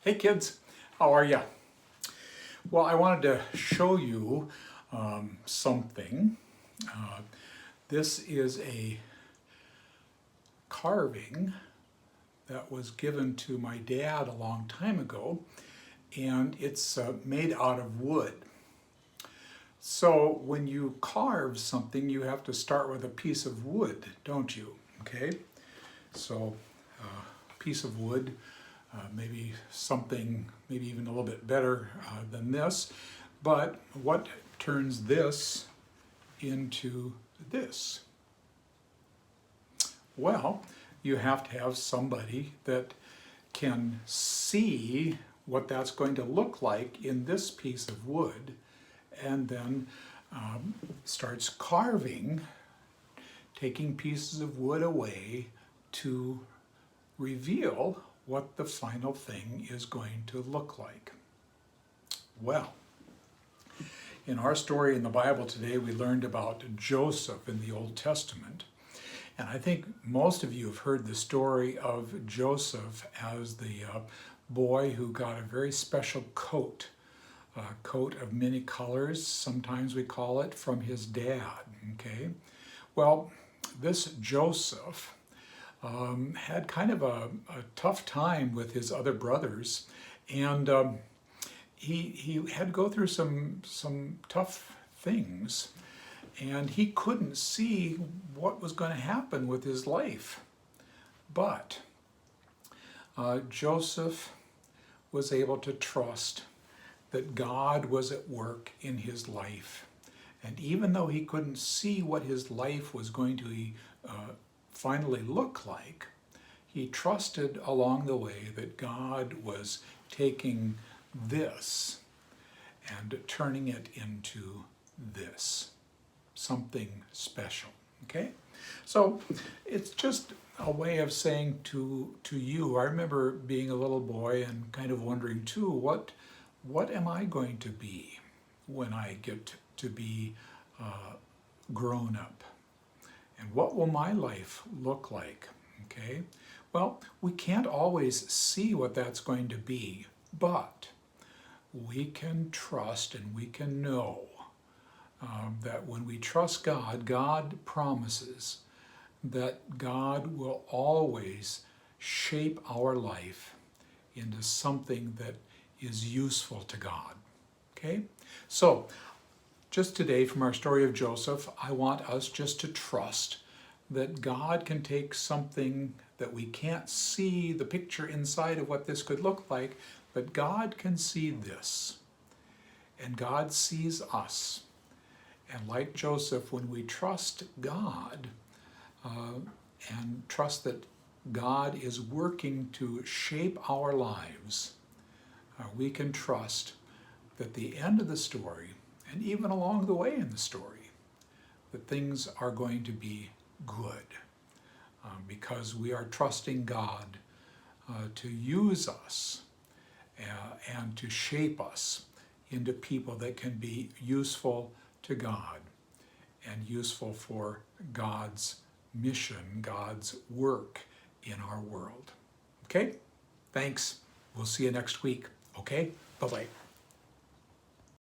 Hey kids, how are ya? Well, I wanted to show you something. This is a carving that was given to my dad a long time ago, and it's made out of wood. So when you carve something, you have to start with a piece of wood, don't you? Okay, so a piece of wood. Maybe something, maybe even a little bit better than this. But what turns this into this? Well, you have to have somebody that can see what that's going to look like in this piece of wood, and then starts carving, taking pieces of wood away to reveal what the final thing is going to look like. Well, in our story in the Bible today, we learned about Joseph in the Old Testament. And I think most of you have heard the story of Joseph as the boy who got a very special coat, a coat of many colors, sometimes we call it, from his dad, okay? Well, this Joseph had kind of a tough time with his other brothers, and he had to go through some tough things, and he couldn't see what was going to happen with his life. But Joseph was able to trust that God was at work in his life. And even though he couldn't see what his life was going to finally look like, he trusted along the way that God was taking this and turning it into this, something special, okay? So it's just a way of saying to you, I remember being a little boy and kind of wondering too, what am I going to be when I get to be grown up? And what will my life look like, okay? Well, we can't always see what that's going to be, but we can trust and we can know that when we trust God, God promises that God will always shape our life into something that is useful to God, okay? So, just today, from our story of Joseph, I want us just to trust that God can take something that we can't see the picture inside of what this could look like, but God can see this, and God sees us. And like Joseph, when we trust God and trust that God is working to shape our lives, we can trust that the end of the story, and even along the way in the story, that things are going to be good because we are trusting God to use us and to shape us into people that can be useful to God and useful for God's mission, God's work in our world. Okay? Thanks. We'll see you next week. Okay? Bye-bye.